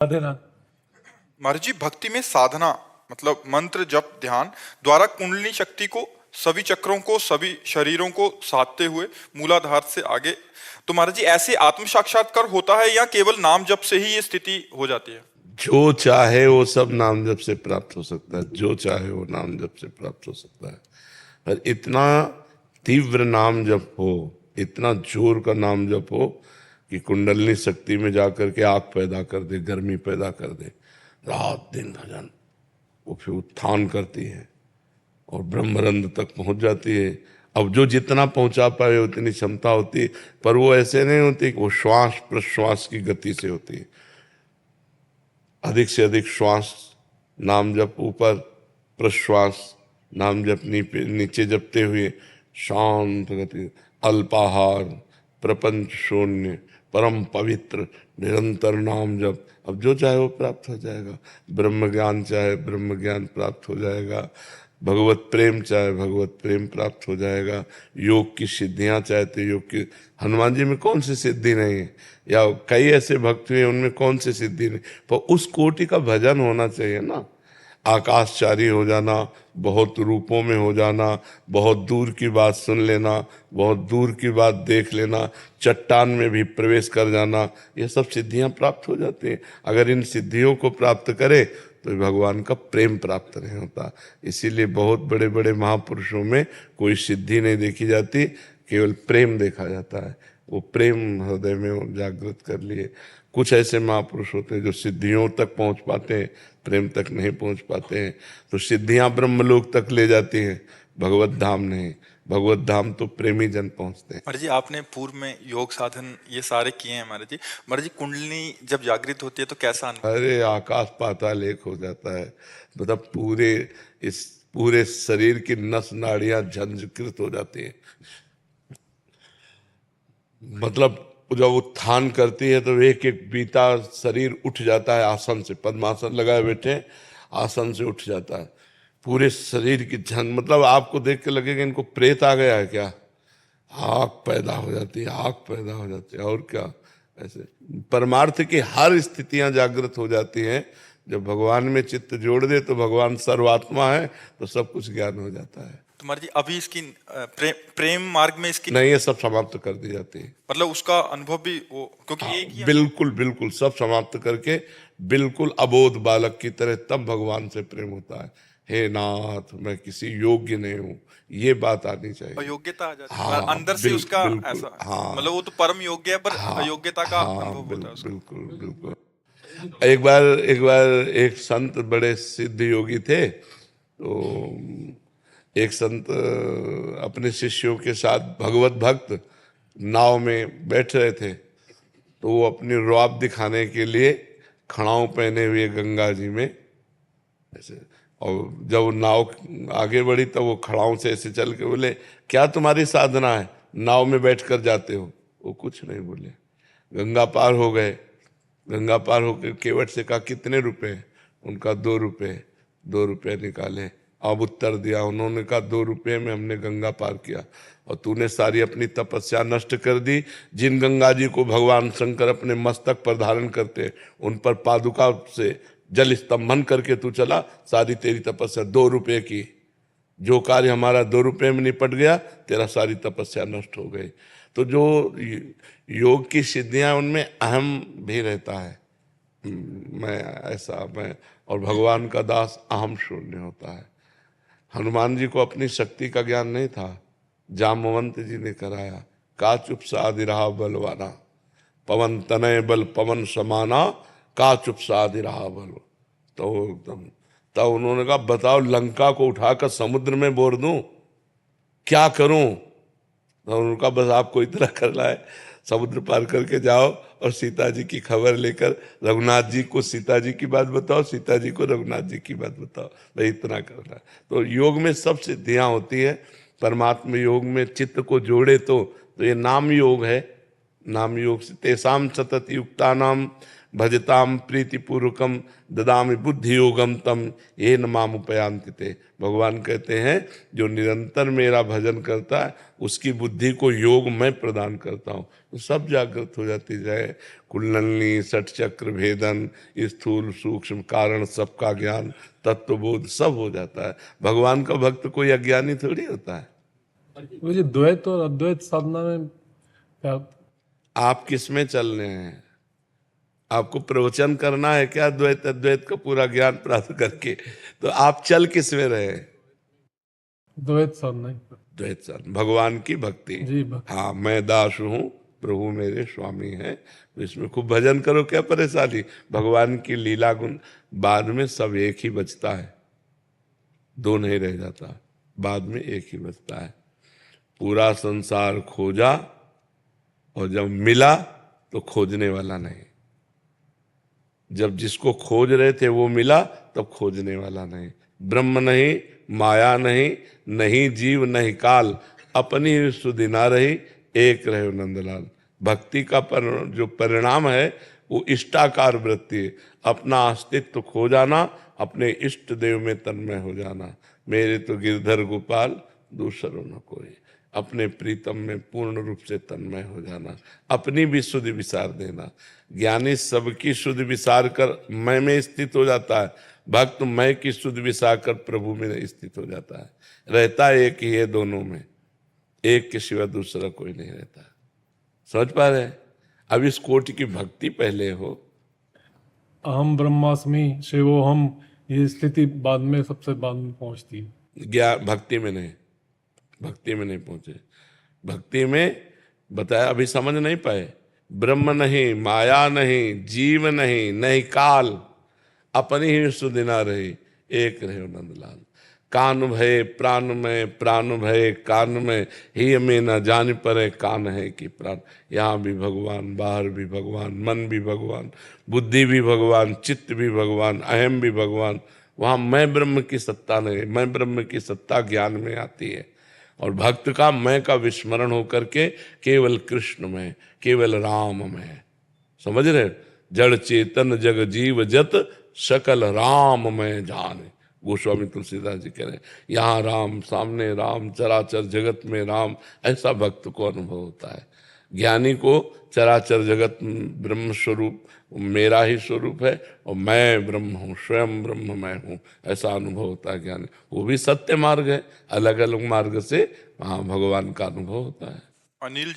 राधे राधे। महाराज जी, भक्ति में साधना मतलब मंत्र जप ध्यान द्वारा कुंडलिनी शक्ति को, सभी चक्रों को, सभी शरीरों को साधते हुए मूलाधार से आगे, तो महाराज जी ऐसे आत्म साक्षात्कार होता है या केवल नाम जप से ही ये स्थिति हो जाती है? जो चाहे वो सब नाम जप से प्राप्त हो सकता है, जो चाहे वो नाम जप से प्राप्त हो सकता है। पर इतना तीव्र नाम जप हो, इतना जोर का नाम जप हो कि कुंडलिनी शक्ति में जाकर के आग पैदा कर दे, गर्मी पैदा कर दे, रात दिन भजन, वो फिर उत्थान करती है और ब्रह्मरंध्र तक पहुंच जाती है। अब जो जितना पहुंचा पाए उतनी क्षमता होती है, पर वो ऐसे नहीं होती कि वो श्वास प्रश्वास की गति से होती है। अधिक से अधिक श्वास नाम जप ऊपर, प्रश्वास नाम जप नीचे जपते हुए शांत गति, अल्पाहार, प्रपंच शून्य, परम पवित्र निरंतर नाम जप। अब जो चाहे वो प्राप्त हो जाएगा। ब्रह्म ज्ञान चाहे ब्रह्म ज्ञान प्राप्त हो जाएगा, भगवत प्रेम चाहे भगवत प्रेम प्राप्त हो जाएगा, योग की सिद्धियां चाहे तो योग की। हनुमान जी में कौन सी सिद्धि नहीं है, या कई ऐसे भक्त हुए उनमें कौन सी सिद्धि नहीं, पर उस कोटि का भजन होना चाहिए ना। आकाशचारी हो जाना, बहुत रूपों में हो जाना, बहुत दूर की बात सुन लेना, बहुत दूर की बात देख लेना, चट्टान में भी प्रवेश कर जाना, ये सब सिद्धियां प्राप्त हो जाती हैं। अगर इन सिद्धियों को प्राप्त करे तो भगवान का प्रेम प्राप्त नहीं होता। इसीलिए बहुत बड़े बड़े महापुरुषों में कोई सिद्धि नहीं देखी जाती, केवल प्रेम देखा जाता है। वो प्रेम हृदय में जागृत कर लिए। कुछ ऐसे महापुरुष होते हैं जो सिद्धियों तक पहुंच पाते हैं, प्रेम तक नहीं पहुंच पाते हैं। तो सिद्धियां ब्रह्मलोक तक ले जाती हैं, भगवत धाम नहीं। भगवत धाम तो प्रेमी जन पहुंचते हैं। महाराज जी, आपने पूर्व में योग साधन ये सारे किए हैं महाराज जी। महाराज जी, कुंडलिनी जब जागृत होती है तो कैसा अनुभव? अरे आकाश पाताल एक हो जाता है। मतलब पूरे शरीर की नस नाड़ियां झंझकृत हो जाती हैं। मतलब जब उत्थान करती है तो एक एक बीता शरीर उठ जाता है आसन से, पद्मासन लगाए बैठे आसन से उठ जाता है। पूरे शरीर की मतलब आपको देख के लगेगा इनको प्रेत आ गया है क्या। आग पैदा हो जाती है, आग पैदा हो जाती है। और क्या, ऐसे परमार्थ की हर स्थितियां जागृत हो जाती हैं। जब भगवान में चित्त जोड़ दे तो भगवान सर्वात्मा है, तो सब कुछ ज्ञान हो जाता है। तो महाराज जी, अभी इसकी प्रेम मार्ग में इसकी नहीं, ये सब समाप्त कर दी जाती है। मतलब उसका अनुभव भी वो, क्योंकि एक ही बिल्कुल बिल्कुल सब समाप्त करके बिल्कुल अबोध बालक की तरह तब भगवान से प्रेम होता है। हे नाथ, मैं किसी योग्य नहीं हूँ, ये बात आनी चाहिए। अयोग्यता आ जाती है। हाँ, अंदर से उसका बिल्कुल, ऐसा, हाँ, मतलब वो तो परम योग्य है, पर हाँ, अयोग्यता का हाँ, अनुभव होता है उसको। बिल्कुल बिल्कुल। एक बार एक संत बड़े सिद्ध योगी थे। तो एक संत अपने शिष्यों के साथ भगवत भक्त नाव में बैठ रहे थे। तो वो अपनी रुआब दिखाने के लिए खड़ाऊ पहने हुए गंगा जी में ऐसे, और जब नाव आगे बढ़ी तो वो खड़ाऊ से ऐसे चल के बोले, क्या तुम्हारी साधना है, नाव में बैठ कर जाते हो। वो कुछ नहीं बोले। गंगा पार हो गए। गंगा पार होकर केवट से कहा, कितने रुपए। उनका 2 रुपए। 2 रुपए निकाले। अब उत्तर दिया। उन्होंने कहा, 2 रुपये में हमने गंगा पार किया, और तूने सारी अपनी तपस्या नष्ट कर दी। जिन गंगा जी को भगवान शंकर अपने मस्तक पर धारण करते, उन पर पादुका से जल स्तंभन करके तू चला, सारी तेरी तपस्या 2 रुपये की। जो कार्य हमारा 2 रुपये में निपट गया, तेरा सारी तपस्या नष्ट हो गई। तो जो योग की सिद्धियां, उनमें अहम भी रहता है, मैं ऐसा, मैं और भगवान का दास अहम शून्य होता है। हनुमान जी को अपनी शक्ति का ज्ञान नहीं था, जामवंत जी ने कराया। का चुप साधि रहा बलवाना, पवन तनय बल पवन समाना, का चुप साधि रहा बल। तो एकदम तब उन्होंने कहा, बताओ लंका को उठाकर समुद्र में बोर दूं, क्या करूं। तो उन्होंने कहा, बस आपको इतना करना है, समुद्र पार करके जाओ और सीता जी की खबर लेकर रघुनाथ जी को सीता जी की बात बताओ, सीता जी को रघुनाथ जी की बात बताओ। भाई इतना करना है। तो योग में सब सिद्धियां होती है। परमात्मा योग में चित्त को जोड़े तो ये नाम योग है। नाम योग से तेसाम सतत युक्ता नाम भजताम प्रीतिपूर्वकम ददामि बुद्धि योगम तम ये न माम उपयांति ते। भगवान कहते हैं जो निरंतर मेरा भजन करता है उसकी बुद्धि को योग मैं प्रदान करता हूँ, तो सब जागृत हो जाती जाए। कुंडलनी सठ चक्र भेदन स्थूल सूक्ष्म कारण सबका ज्ञान तत्वबोध सब हो जाता है। भगवान का भक्त कोई अज्ञानी थोड़ी होता है। वो जो द्वैत और अद्वैत साधना में क्या आप किस में चल रहे हैं? आपको प्रवचन करना है क्या द्वैत अद्वैत का पूरा ज्ञान प्राप्त करके? तो आप चल किस में रहे? द्वैत साधना ही। द्वैत साधना, भगवान की भक्ति। जी भक्ति। हाँ, मैं दास हूँ प्रभु मेरे स्वामी है, तो इसमें खूब भजन करो, क्या परेशानी। भगवान की लीला गुण बाद में सब एक ही बचता है, दो नहीं रह जाता, बाद में एक ही बचता है। पूरा संसार खोजा और जब मिला तो खोजने वाला नहीं। जब जिसको खोज रहे थे वो मिला तब खोजने वाला नहीं। ब्रह्म नहीं, माया नहीं, नहीं जीव नहीं काल, अपनी ही सुधि ना रही, एक रहे नंदलाल। भक्ति का जो परिणाम है वो इष्टाकार वृत्ति है। अपना अस्तित्व खो जाना, अपने इष्ट देव में तन्मय हो जाना। मेरे तो गिरधर गोपाल दूसरों न कोई, अपने प्रीतम में पूर्ण रूप से तन्मय हो जाना, अपनी भी सुधि विसार देना। ज्ञानी सबकी सुधि विसार कर मैं में स्थित हो जाता है, भक्त मैं की सुधि विसार कर प्रभु में स्थित हो जाता है। रहता एक ही है दोनों में, एक के सिवा दूसरा कोई नहीं रहता। समझ पा रहे? अब इस कोटि की भक्ति पहले हो। अहम ब्रह्मास्मि शिवोहम, ये स्थिति बाद में, सबसे बाद में पहुंचती है। ज्ञान भक्ति में नहीं, भक्ति में नहीं पहुंचे। भक्ति में बताया, अभी समझ नहीं पाए। ब्रह्म नहीं, माया नहीं, जीव नहीं, नहीं काल, अपनी ही सुधि ना रही, एक रहे नंदलाल। कान भय प्राण में, प्राण भय कान में, ही में न जान परे कान है कि प्राण। यहाँ भी भगवान, बाहर भी भगवान, मन भी भगवान, बुद्धि भी भगवान, चित्त भी भगवान, अहम भी भगवान। वहाँ मैं ब्रह्म की सत्ता नहीं, मैं ब्रह्म की सत्ता ज्ञान में आती है। और भक्त का मैं का विस्मरण होकर के केवल कृष्ण में, केवल राम में। समझ रहे? जड़ चेतन जग जीव जत सकल राम में जाने। गोस्वामी तुलसीदास जी कह रहे हैं, यहाँ राम, सामने राम, चराचर जगत में राम। ऐसा भक्त को अनुभव होता है। ज्ञानी को चराचर जगत ब्रह्म स्वरूप मेरा ही स्वरूप है और मैं ब्रह्म हूँ, स्वयं ब्रह्म मैं हूँ, ऐसा अनुभव होता है ज्ञानी। वो भी सत्य मार्ग है, अलग अलग मार्ग से वहाँ भगवान का अनुभव होता है। अनिल